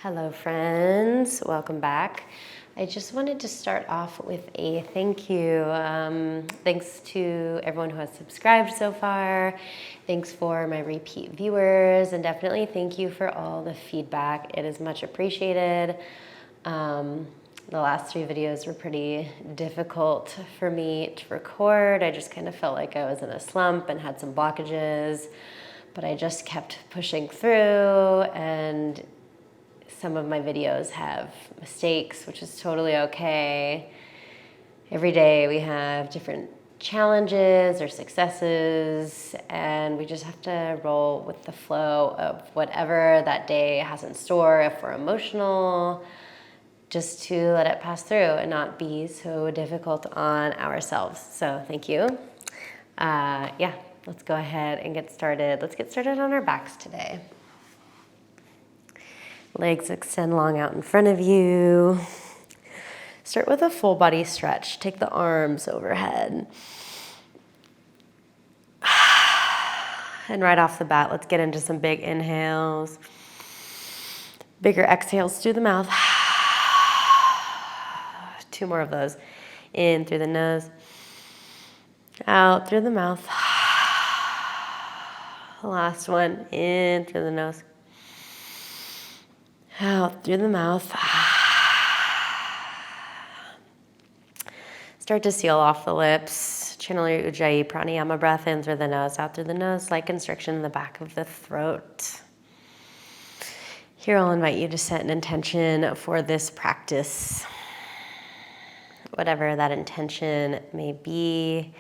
Hello friends, welcome back. I just wanted to start off with a thank you. Thanks to everyone who has subscribed so far. Thanks for my repeat viewers, and definitely thank you for all the feedback. It is much appreciated. The last 3 videos were pretty difficult for me to record. I just kind of felt like I was in a slump and had some blockages, but I just kept pushing through, and some of my videos have mistakes, which is totally okay. Every day we have different challenges or successes, and we just have to roll with the flow of whatever that day has in store. If we're emotional, just to let it pass through and not be so difficult on ourselves. So thank you. Yeah, let's go ahead and get started. Let's get started on our backs today. Legs extend long out in front of you. Start with a full body stretch. Take the arms overhead. And right off the bat, let's get into some big inhales. Bigger exhales through the mouth. 2 more of those. In through the nose. Out through the mouth. Last one. In through the nose. Out through the mouth. Start to seal off the lips. Channel your Ujjayi pranayama breath in through the nose, out through the nose, light constriction in the back of the throat. Here I'll invite you to set an intention for this practice. Whatever that intention may be,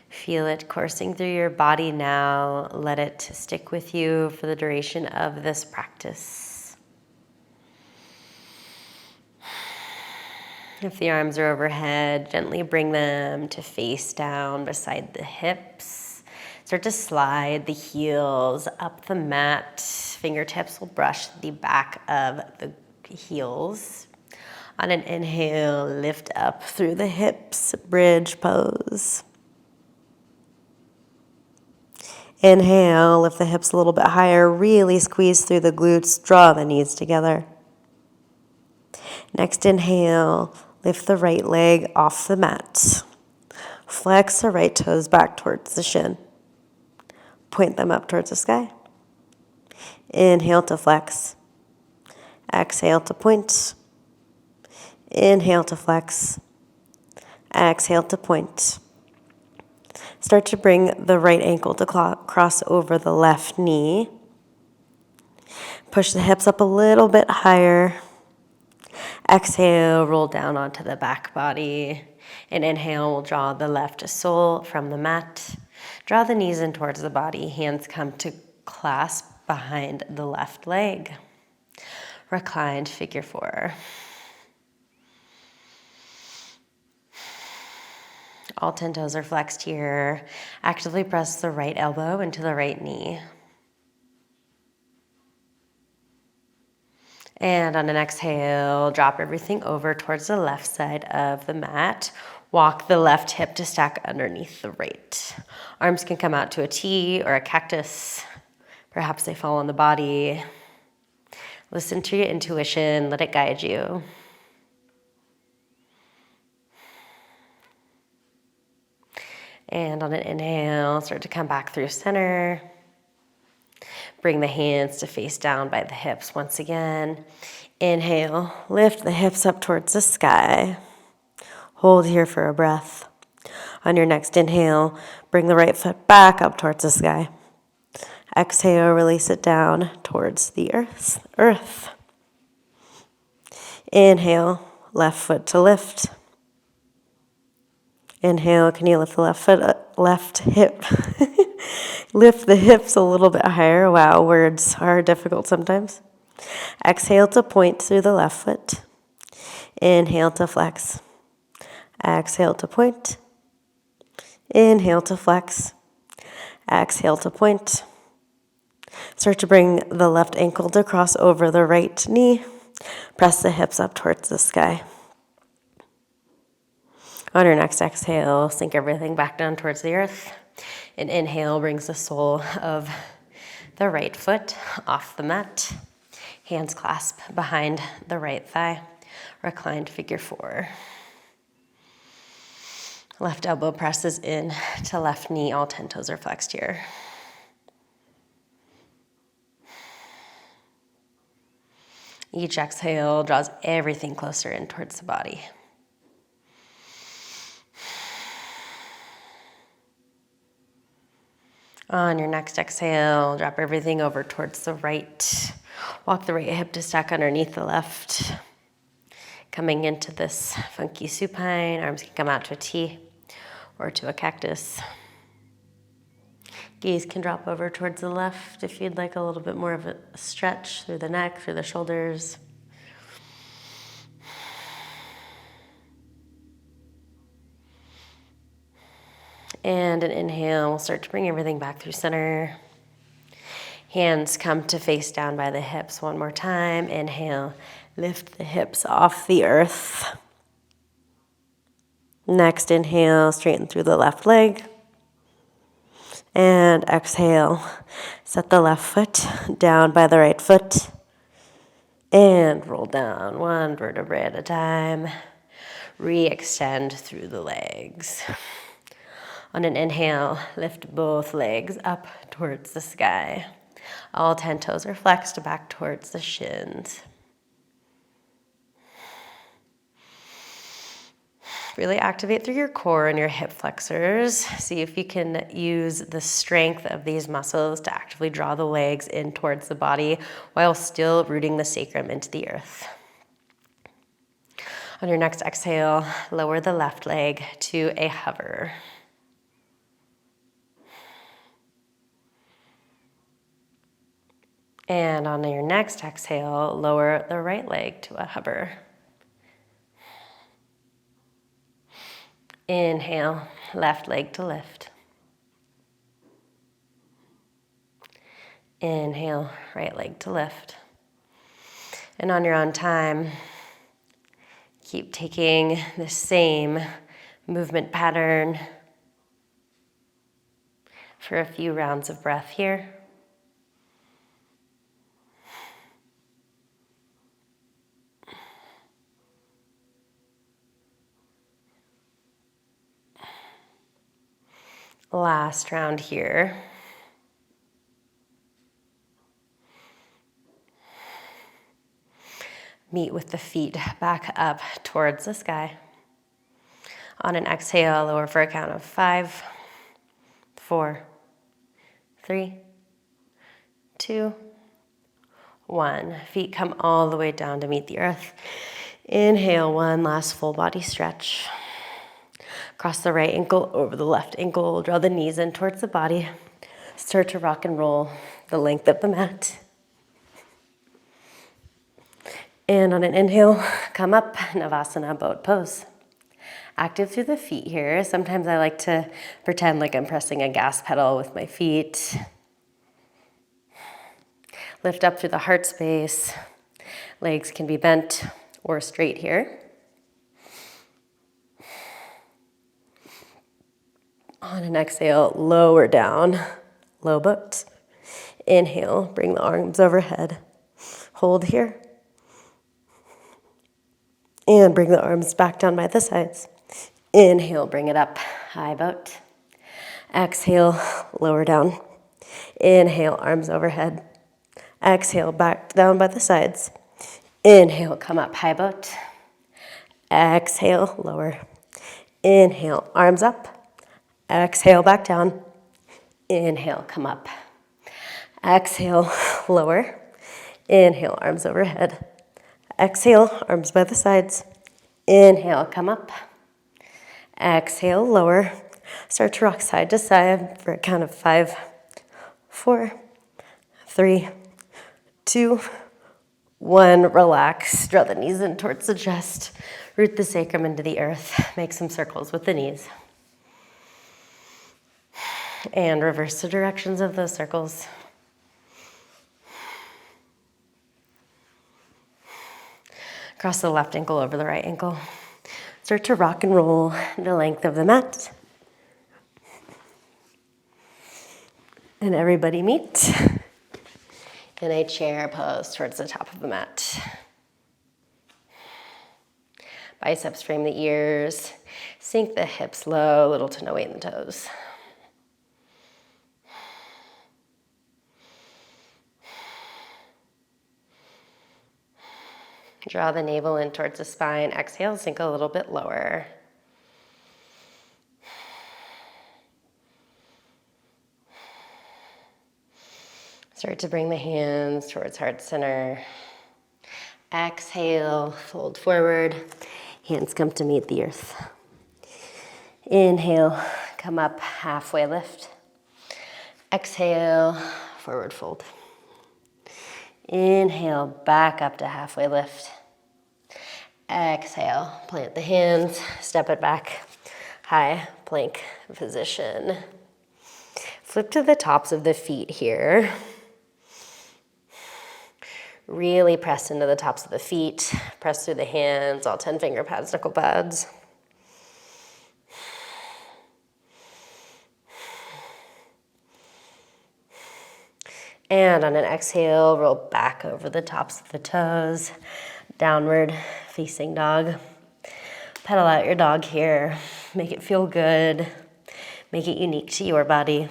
feel it coursing through your body now. Let it stick with you for the duration of this practice. If the arms are overhead, gently bring them to face down beside the hips. Start to slide the heels up the mat. Fingertips will brush the back of the heels. On an inhale, lift up through the hips, bridge pose. Inhale, lift the hips a little bit higher. Really squeeze through the glutes, draw the knees together. Next inhale, lift the right leg off the mat. Flex the right toes back towards the shin. Point them up towards the sky. Inhale to flex. Exhale to point. Inhale to flex. Exhale to point. Start to bring the right ankle to cross over the left knee. Push the hips up a little bit higher. Exhale, roll down onto the back body. And inhale, we'll draw the left sole from the mat. Draw the knees in towards the body. Hands come to clasp behind the left leg. Reclined figure 4. All 10 toes are flexed here. Actively press the right elbow into the right knee. And on an exhale, drop everything over towards the left side of the mat. Walk the left hip to stack underneath the right. Arms can come out to a T or a cactus. Perhaps they fall on the body. Listen to your intuition. Let it guide you. And on an inhale, start to come back through center. Bring the hands to face down by the hips once again. Inhale, lift the hips up towards the sky. Hold here for a breath. On your next inhale, bring the right foot back up towards the sky. Exhale, release it down towards the earth. Inhale, left foot to lift. Inhale, can you lift the left foot, left hip? Lift the hips a little bit higher. Wow, words are difficult sometimes. Exhale to point through the left foot. Inhale to flex. Exhale to point. Inhale to flex. Exhale to point. Start to bring the left ankle to cross over the right knee. Press the hips up towards the sky. On your next exhale, sink everything back down towards the earth. An inhale brings the sole of the right foot off the mat. Hands clasp behind the right thigh. Reclined figure 4. Left elbow presses in to left knee. All 10 toes are flexed here. Each exhale draws everything closer in towards the body. On your next exhale, drop everything over towards the right. Walk the right hip to stack underneath the left. Coming into this funky supine, arms can come out to a T or to a cactus. Gaze can drop over towards the left if you'd like a little bit more of a stretch through the neck, through the shoulders. And an inhale, we'll start to bring everything back through center. Hands come to face down by the hips one more time. Inhale, lift the hips off the earth. Next inhale, straighten through the left leg. And exhale, set the left foot down by the right foot. And roll down one vertebrae at a time. Re-extend through the legs. On an inhale, lift both legs up towards the sky. All 10 toes are flexed back towards the shins. Really activate through your core and your hip flexors. See if you can use the strength of these muscles to actively draw the legs in towards the body while still rooting the sacrum into the earth. On your next exhale, lower the left leg to a hover. And on your next exhale, lower the right leg to a hover. Inhale, left leg to lift. Inhale, right leg to lift. And on your own time, keep taking the same movement pattern for a few rounds of breath here. Last round here. Meet with the feet back up towards the sky. On an exhale, lower for a count of 5, 4, 3, 2, 1. Feet come all the way down to meet the earth. Inhale, one last full body stretch. Cross the right ankle over the left ankle. Draw the knees in towards the body. Start to rock and roll the length of the mat. And on an inhale, come up, Savasana, boat pose. Active through the feet here. Sometimes I like to pretend like I'm pressing a gas pedal with my feet. Lift up through the heart space. Legs can be bent or straight here. On an exhale, lower down, low boat. Inhale, bring the arms overhead. Hold here. And bring the arms back down by the sides. Inhale, bring it up, high boat. Exhale, lower down. Inhale, arms overhead. Exhale, back down by the sides. Inhale, come up, high boat. Exhale, lower. Inhale, arms up. Exhale, back down. Inhale, come up. Exhale, lower. Inhale, arms overhead. Exhale, arms by the sides. Inhale, come up. Exhale, lower. Start to rock side to side for a count of 5, 4, 3, 2, 1. Relax. Draw the knees in towards the chest. Root the sacrum into the earth. Make some circles with the knees. And reverse the directions of those circles. Cross the left ankle over the right ankle. Start to rock and roll the length of the mat. And everybody meet in a chair pose towards the top of the mat. Biceps frame the ears. Sink the hips low, little to no weight in the toes. Draw the navel in towards the spine. Exhale, sink a little bit lower. Start to bring the hands towards heart center. Exhale, fold forward. Hands come to meet the earth. Inhale, come up, halfway lift. Exhale, forward fold. Inhale, back up to halfway lift. Exhale, plant the hands, step it back. High plank position. Flip to the tops of the feet here. Really press into the tops of the feet. Press through the hands, all 10 finger pads, knuckle pads. And on an exhale, roll back over the tops of the toes. Downward facing dog. Pedal out your dog here. Make it feel good. Make it unique to your body.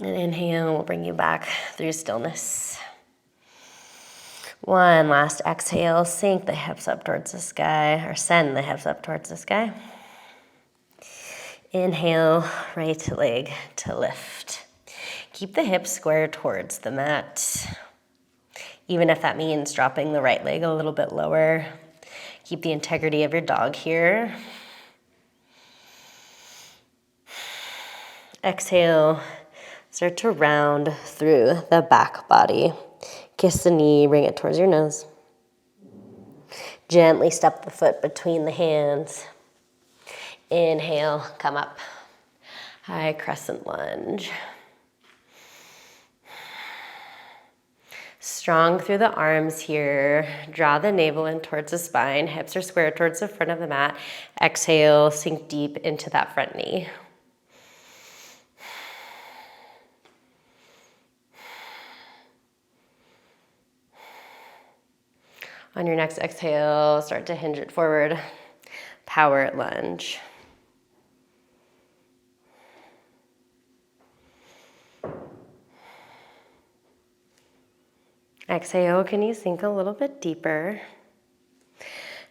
And inhale will bring you back through stillness. One last exhale, sink the hips up towards the sky, or send the hips up towards the sky. Inhale, right leg to lift. Keep the hips square towards the mat. Even if that means dropping the right leg a little bit lower. Keep the integrity of your dog here. Exhale, start to round through the back body. Kiss the knee, bring it towards your nose. Gently step the foot between the hands. Inhale, come up. High crescent lunge. Strong through the arms here. Draw the navel in towards the spine. Hips are square towards the front of the mat. Exhale, sink deep into that front knee. On your next exhale, start to hinge it forward. Power lunge. Exhale, can you sink a little bit deeper?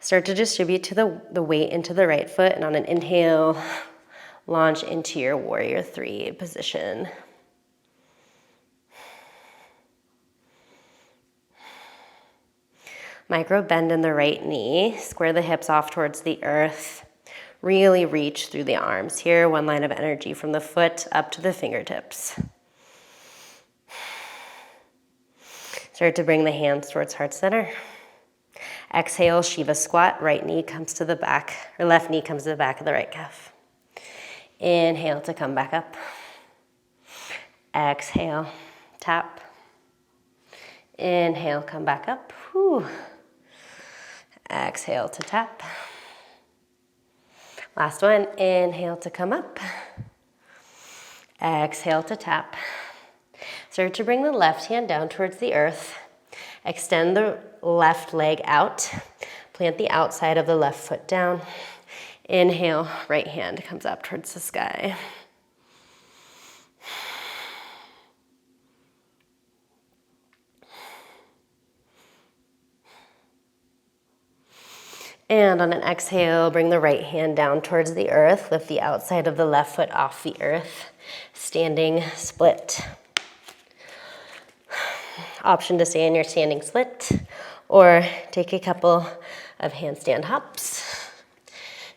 Start to distribute to the weight into the right foot, and on an inhale, launch into your warrior three position. Micro bend in the right knee, square the hips off towards the earth. Really reach through the arms here, one line of energy from the foot up to the fingertips. Start to bring the hands towards heart center. Exhale, Shiva squat, right knee comes to the back, or left knee comes to the back of the right calf. Inhale to come back up. Exhale, tap. Inhale, come back up. Whew. Exhale to tap. Last one, inhale to come up. Exhale to tap. Start to bring the left hand down towards the earth. Extend the left leg out. Plant the outside of the left foot down. Inhale, right hand comes up towards the sky. And on an exhale, bring the right hand down towards the earth. Lift the outside of the left foot off the earth. Standing split. Option to stay in your standing split or take a couple of handstand hops.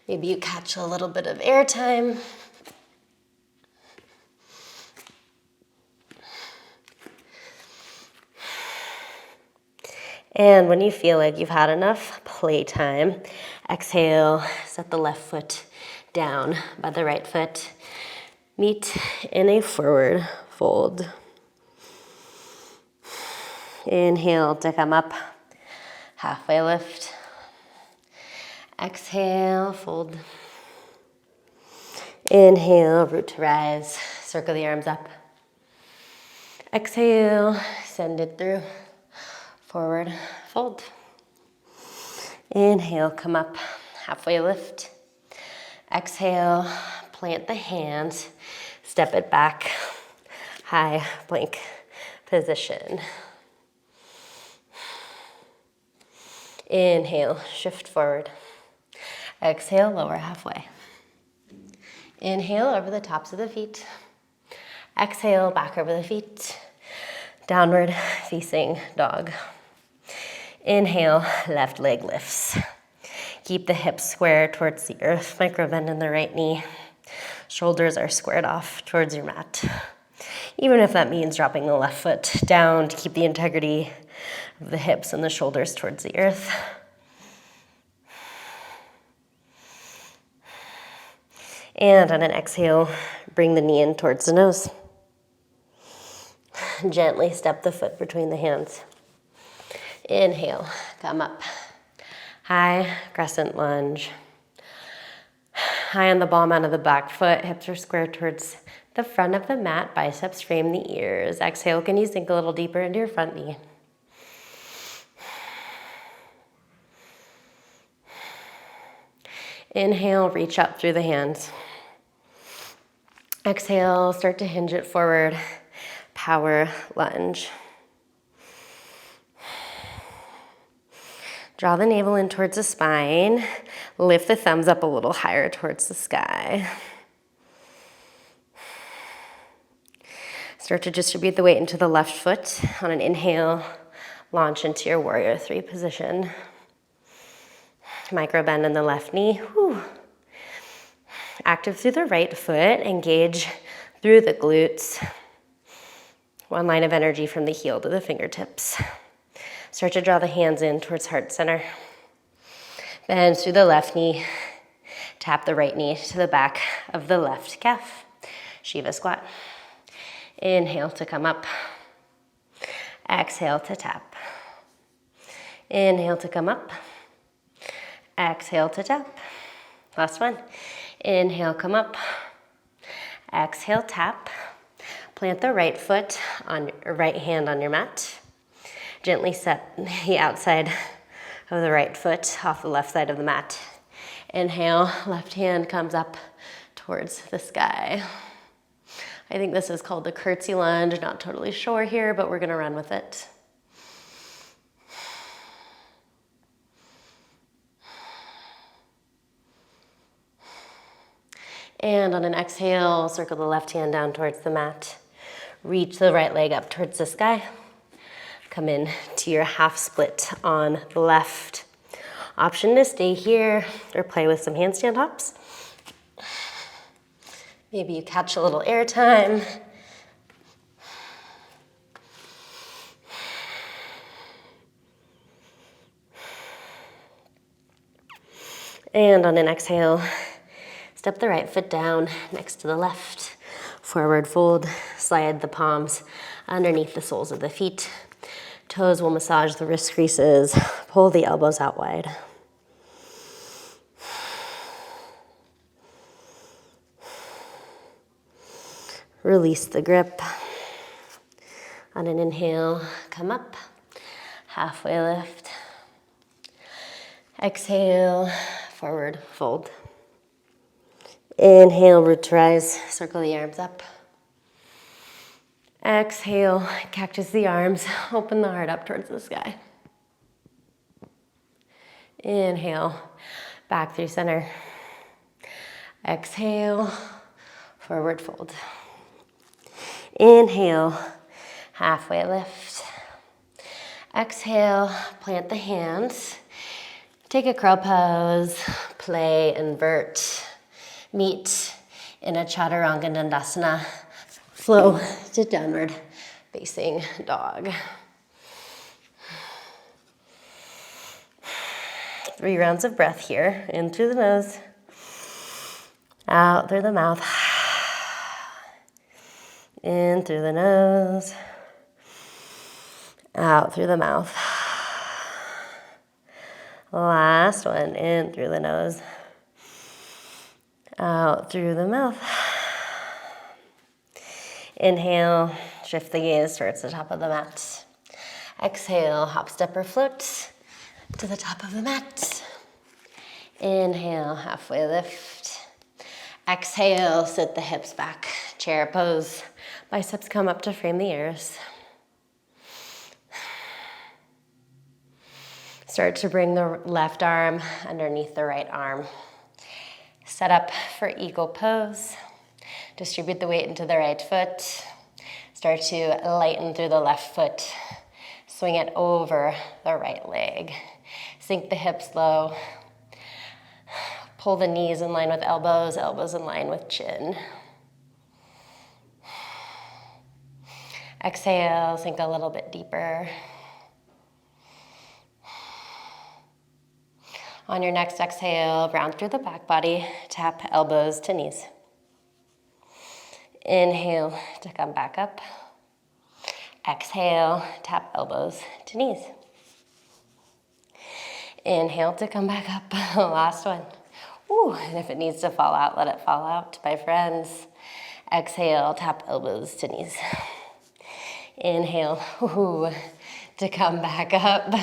Maybe you catch a little bit of air time. And when you feel like you've had enough playtime, exhale, set the left foot down by the right foot. Meet in a forward fold. Inhale to come up, halfway lift. Exhale, fold. Inhale, root to rise. Circle the arms up. Exhale, send it through. Forward, fold. Inhale, come up, halfway lift. Exhale, plant the hands, step it back, high plank position. Inhale, shift forward. Exhale, lower halfway. Inhale, over the tops of the feet. Exhale, back over the feet. Downward facing dog. Inhale, left leg lifts. Keep the hips square towards the earth, micro bend in the right knee. Shoulders are squared off towards your mat. Even if that means dropping the left foot down to keep the integrity of the hips and the shoulders towards the earth. And on an exhale, bring the knee in towards the nose. Gently step the foot between the hands. Inhale, come up. High crescent lunge. High on the ball mound of the back foot, hips are square towards the front of the mat, biceps frame the ears. Exhale, can you sink a little deeper into your front knee? Inhale, reach up through the hands. Exhale, start to hinge it forward. Power lunge. Draw the navel in towards the spine. Lift the thumbs up a little higher towards the sky. Start to distribute the weight into the left foot. On an inhale, launch into your warrior three position. Micro bend in the left knee. Whew. Active through the right foot. Engage through the glutes. One line of energy from the heel to the fingertips. Start to draw the hands in towards heart center. Bend through the left knee. Tap the right knee to the back of the left calf. Shiva squat. Inhale to come up. Exhale to tap. Inhale to come up. Exhale to tap. Last one. Inhale, come up. Exhale, tap. Plant the right foot on your right hand on your mat. Gently set the outside of the right foot off the left side of the mat. Inhale, left hand comes up towards the sky. I think this is called the curtsy lunge. Not totally sure here, but we're gonna run with it. And on an exhale, circle the left hand down towards the mat. Reach the right leg up towards the sky. Come in to your half split on the left. Option to stay here or play with some handstand hops. Maybe you catch a little air time. And on an exhale, step the right foot down next to the left. Forward fold, slide the palms underneath the soles of the feet. Toes will massage the wrist creases. Pull the elbows out wide. Release the grip. On an inhale, come up. Halfway lift. Exhale, forward fold. Inhale, root to rise. Circle the arms up. Exhale, cactus the arms. Open the heart up towards the sky. Inhale, back through center. Exhale, forward fold. Inhale, halfway lift. Exhale, plant the hands. Take a crow pose, play, invert, meet in a chaturanga dandasana. Flow to downward facing dog. 3 rounds of breath here. In through the nose, out through the mouth. In through the nose, out through the mouth. Last one, in through the nose, Out through the mouth. Inhale, shift the gaze towards the top of the mat. Exhale, hop, step, or float to the top of the mat. Inhale, halfway lift. Exhale, sit the hips back, chair pose. Biceps come up to frame the ears. Start to bring the left arm underneath the right arm. Set up for eagle pose. Distribute the weight into the right foot. Start to lighten through the left foot. Swing it over the right leg. Sink the hips low. Pull the knees in line with elbows, elbows in line with chin. Exhale, sink a little bit deeper. On your next exhale, round through the back body, tap elbows to knees. Inhale to come back up. Exhale, tap elbows to knees. Inhale to come back up. Last one. Ooh, and if it needs to fall out, let it fall out, my friends. Exhale, tap elbows to knees. Inhale, ooh, to come back up.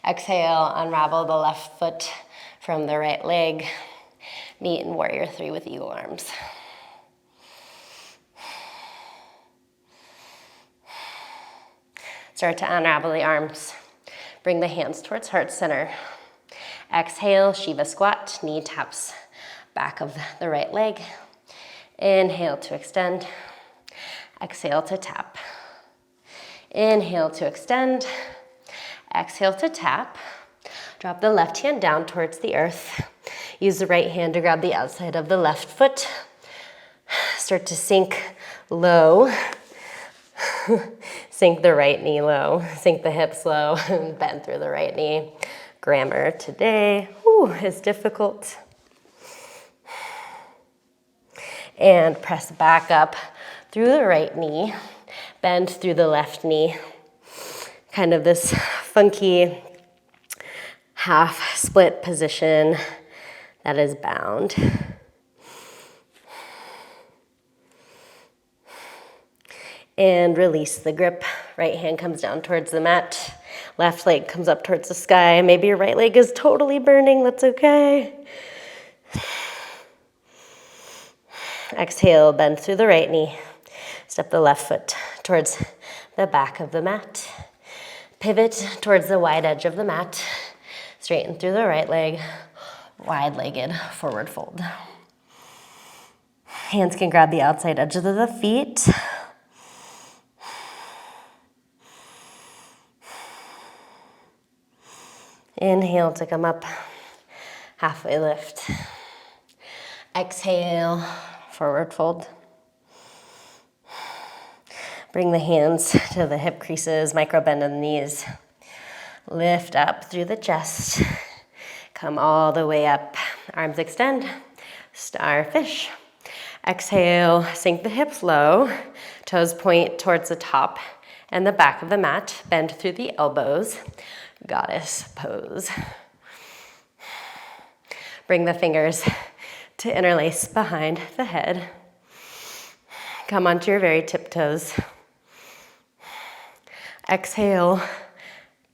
Exhale, unravel the left foot from the right leg. Meet in warrior three with eagle arms. Start to unravel the arms. Bring the hands towards heart center. Exhale, Shiva squat, knee taps back of the right leg. Inhale to extend. Exhale to tap. Inhale to extend. Exhale to tap. Drop the left hand down towards the earth. Use the right hand to grab the outside of the left foot. Start to sink low. Sink the right knee low. Sink the hips low. Bend through the right knee. Grammar today is difficult. And press back up through the right knee. Bend through the left knee. Kind of this funky half split position that is bound. And release the grip. Right hand comes down towards the mat. Left leg comes up towards the sky. Maybe your right leg is totally burning. That's okay. Exhale, bend through the right knee. Step the left foot towards the back of the mat. Pivot towards the wide edge of the mat. Straighten through the right leg. Wide-legged forward fold. Hands can grab the outside edges of the feet. Inhale to come up, halfway lift. Exhale, forward fold. Bring the hands to the hip creases, micro bend in the knees. Lift up through the chest. Come all the way up. Arms extend, starfish. Exhale, sink the hips low. Toes point towards the top and the back of the mat. Bend through the elbows. Goddess pose. Bring the fingers to interlace behind the head. Come onto your very tiptoes. Exhale,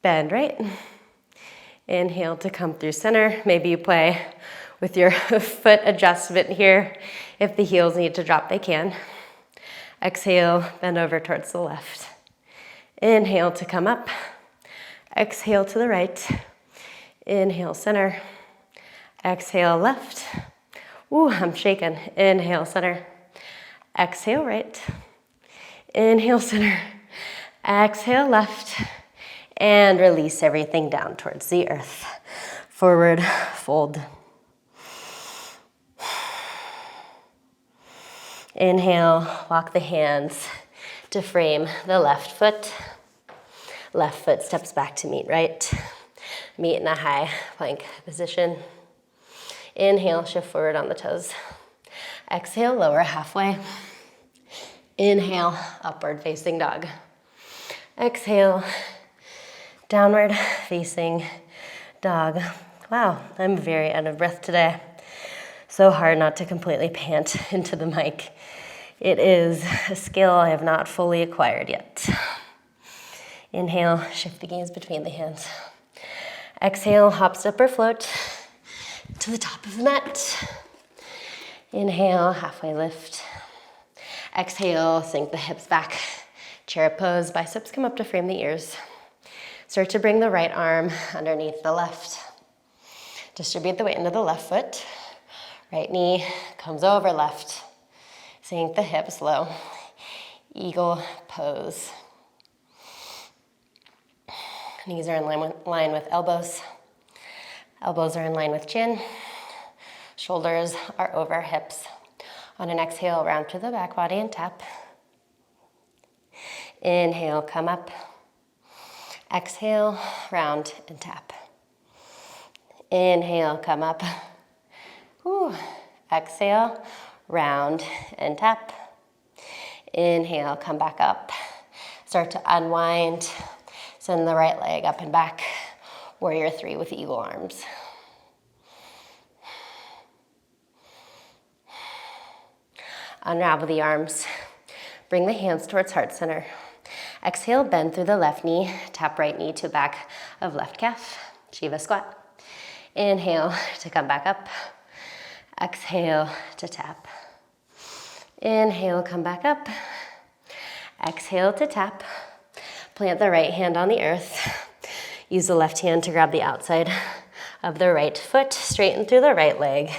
bend right. Inhale to come through center. Maybe you play with your foot adjustment here. If the heels need to drop, they can. Exhale, bend over towards the left. Inhale to come up. Exhale to the right. Inhale, center. Exhale, left. Ooh, I'm shaking. Inhale, center. Exhale, right. Inhale, center. Exhale, left. And release everything down towards the earth. Forward fold. Inhale, walk the hands to frame the left foot. Left foot steps back to meet right. Meet in a high plank position. Inhale, shift forward on the toes. Exhale, lower halfway. Inhale, upward facing dog. Exhale, downward facing dog. Wow, I'm very out of breath today. So hard not to completely pant into the mic. It is a skill I have not fully acquired yet. Inhale, shift the gaze between the hands. Exhale, hop, step, or float to the top of the mat. Inhale, halfway lift. Exhale, sink the hips back. Chair pose, biceps come up to frame the ears. Start to bring the right arm underneath the left. Distribute the weight into the left foot. Right knee comes over left. Sink the hips low. Eagle pose. Knees are in line with elbows. Elbows are in line with chin. Shoulders are over hips. On an exhale, round to the back body and tap. Inhale, come up. Exhale, round and tap. Inhale, come up. Whew. Exhale, round and tap. Inhale, come back up. Start to unwind. Send the right leg up and back. Warrior 3 with eagle arms. Unravel the arms. Bring the hands towards heart center. Exhale, bend through the left knee. Tap right knee to back of left calf. Shiva squat. Inhale to come back up. Exhale to tap. Inhale, come back up. Exhale to tap. Plant the right hand on the earth. Use the left hand to grab the outside of the right foot. Straighten through the right leg.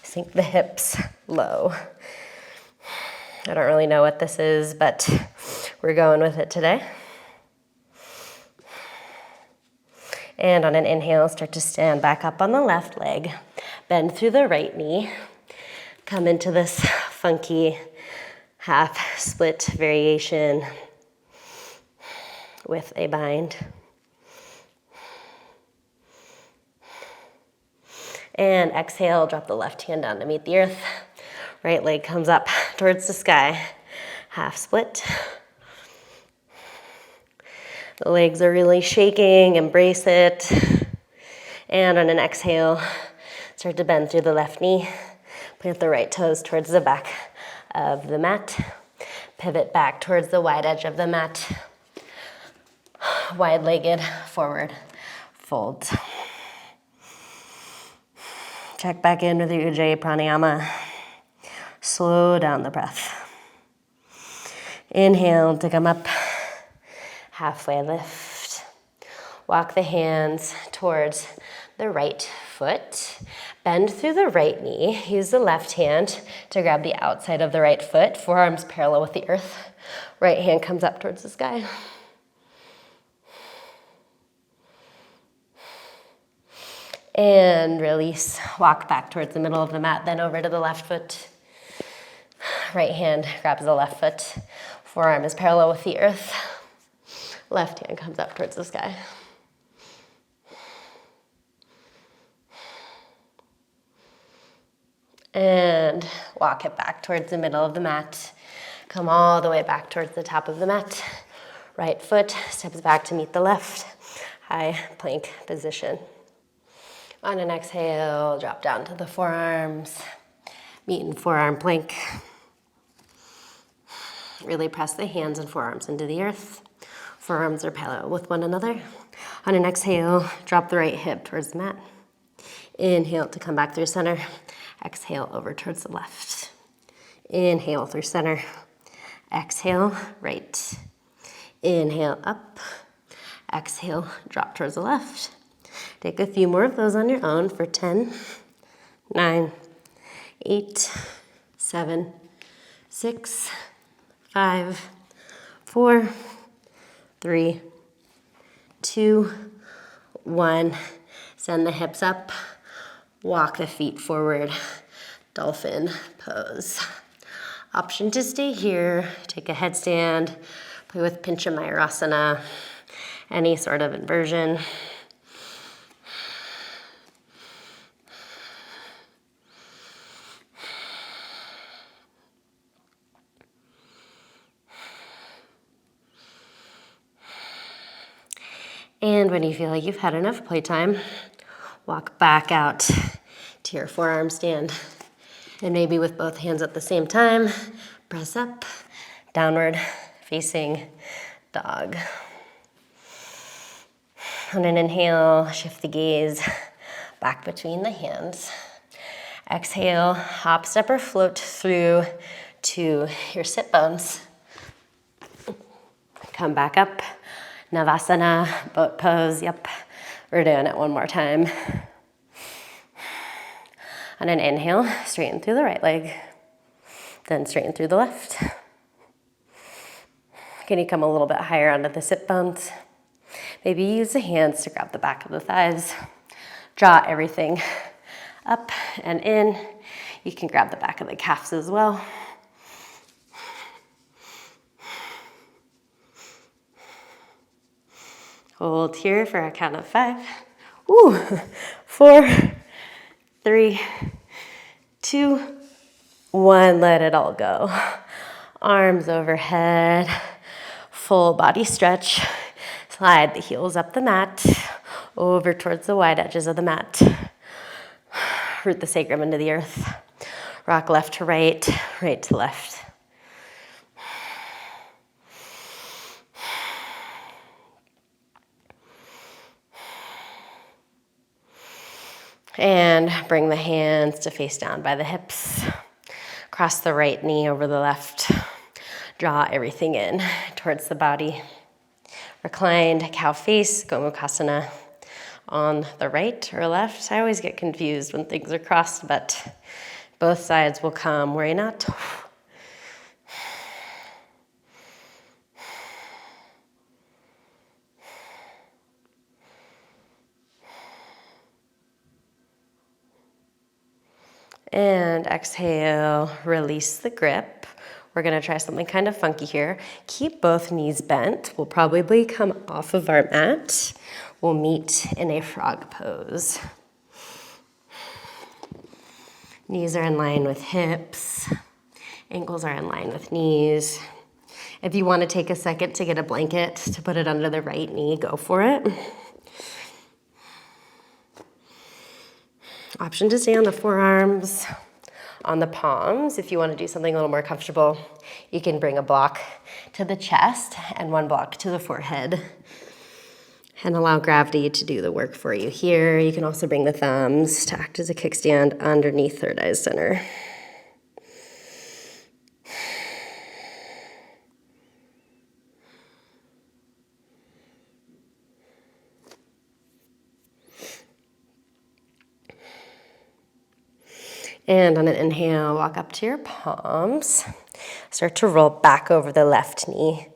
Sink the hips low. I don't really know what this is, but we're going with it today. And on an inhale, start to stand back up on the left leg. Bend through the right knee. Come into this funky half split variation with a bind. And exhale, drop the left hand down to meet the earth. Right leg comes up towards the sky. Half split. The legs are really shaking, embrace it. And on an exhale, start to bend through the left knee. Plant the right toes towards the back of the mat. Pivot back towards the wide edge of the mat. Wide-legged forward fold. Check back in with your Ujjayi pranayama. Slow down the breath. Inhale to come up. Halfway lift. Walk the hands towards the right foot. Bend through the right knee. Use the left hand to grab the outside of the right foot. Forearms parallel with the earth. Right hand comes up towards the sky. And release. Walk back towards the middle of the mat, then over to the left foot. Right hand grabs the left foot. Forearm is parallel with the earth. Left hand comes up towards the sky. And walk it back towards the middle of the mat. Come all the way back towards the top of the mat. Right foot steps back to meet the left. High plank position. On an exhale, drop down to the forearms. Meet in forearm plank. Really press the hands and forearms into the earth. Forearms are parallel with one another. On an exhale, drop the right hip towards the mat. Inhale to come back through center. Exhale over towards the left. Inhale through center. Exhale, right. Inhale up. Exhale, drop towards the left. Take a few more of those on your own for 10, 9, 8, 7, 6, 5, 4, 3, 2, 1. Send the hips up. Walk the feet forward. Dolphin pose. Option to stay here. Take a headstand. Play with Pincha Mayurasana. Any sort of inversion. And when you feel like you've had enough playtime, Walk back out to your forearm stand. And maybe with both hands at the same time, press up, downward facing dog. On an inhale, shift the gaze back between the hands. Exhale, hop, step, or float through to your sit bones. Come back up, Navasana, boat pose, yep. We're doing it one more time. On an inhale, straighten through the right leg, then straighten through the left. Can you come a little bit higher onto the sit bones? Maybe use the hands to grab the back of the thighs. Draw everything up and in. You can grab the back of the calves as well. Hold here for a count of 5. 4, 3, 2, 1. Let it all go. Arms overhead. Full body stretch. Slide the heels up the mat, over towards the wide edges of the mat. Root the sacrum into the earth. Rock left to right, right to left. And bring the hands to face down by the hips. Cross the right knee over the left. Draw everything in towards the body. Reclined cow face, Gomukhasana on the right or left. I always get confused when things are crossed, but both sides will come. Worry not. And exhale, release the grip. We're gonna try something kind of funky here. Keep both knees bent. We'll probably come off of our mat. We'll meet in a frog pose. Knees are in line with hips. Ankles are in line with knees. If you wanna take a second to get a blanket to put it under the right knee, go for it. Option to stay on the forearms, on the palms. If you want to do something a little more comfortable, you can bring a block to the chest and one block to the forehead and allow gravity to do the work for you here. You can also bring the thumbs to act as a kickstand underneath third eye center. And on an inhale, walk up to your palms. Start to roll back over the left knee.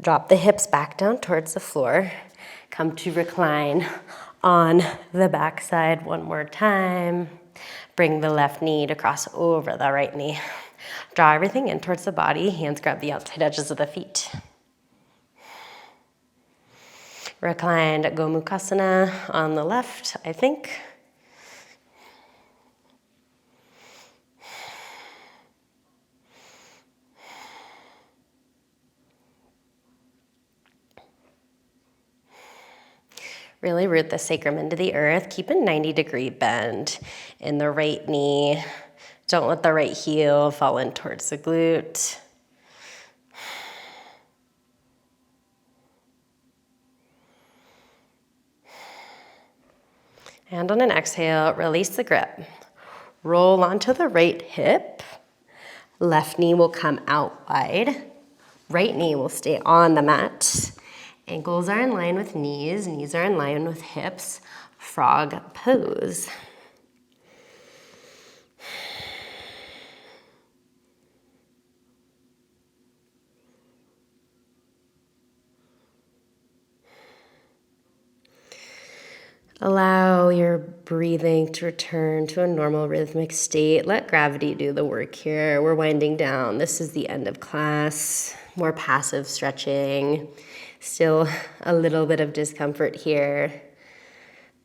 Drop the hips back down towards the floor. Come to recline on the back side one more time. Bring the left knee to cross over the right knee. Draw everything in towards the body. Hands grab the outside edges of the feet. Reclined Gomukhasana on the left, I think. Really root the sacrum into the earth. Keep a 90-degree bend in the right knee. Don't let the right heel fall in towards the glute. And on an exhale, release the grip. Roll onto the right hip. Left knee will come out wide. Right knee will stay on the mat. Ankles are in line with knees. Knees are in line with hips. Frog pose. Allow your breathing to return to a normal rhythmic state. Let gravity do the work here. We're winding down. This is the end of class. More passive stretching. Still a little bit of discomfort here,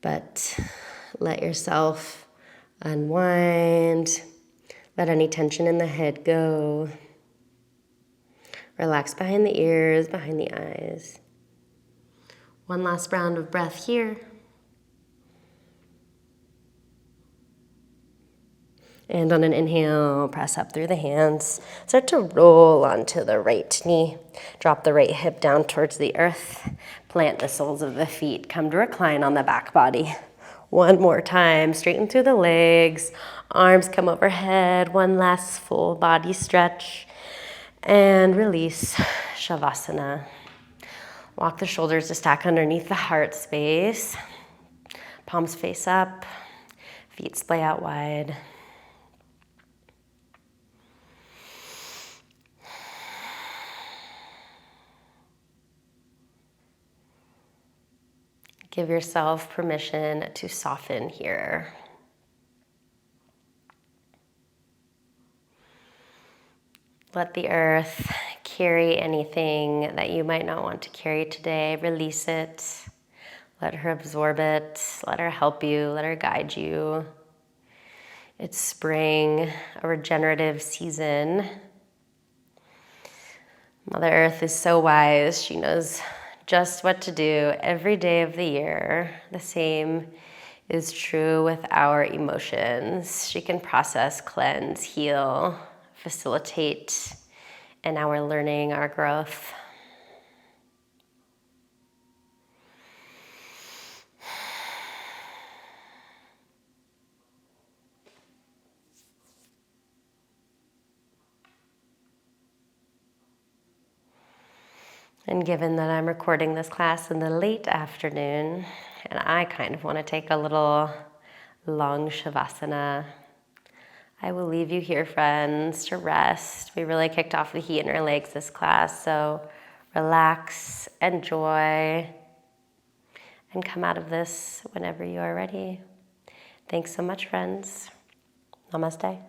but let yourself unwind. Let any tension in the head go. Relax behind the ears, behind the eyes. One last round of breath here. And on an inhale, press up through the hands. Start to roll onto the right knee. Drop the right hip down towards the earth. Plant the soles of the feet. Come to recline on the back body. One more time. Straighten through the legs. Arms come overhead. One last full body stretch. And release. Savasana. Walk the shoulders to stack underneath the heart space. Palms face up. Feet splay out wide. Give yourself permission to soften here. Let the earth carry anything that you might not want to carry today. Release it. Let her absorb it. Let her help you. Let her guide you. It's spring, a regenerative season. Mother Earth is so wise. She knows just what to do every day of the year. The same is true with our emotions. She can process, cleanse, heal, facilitate in our learning, our growth. And given that I'm recording this class in the late afternoon, and I kind of want to take a little long Shavasana, I will leave you here, friends, to rest. We really kicked off the heat in our legs this class, so relax, enjoy, and come out of this whenever you are ready. Thanks so much, friends. Namaste.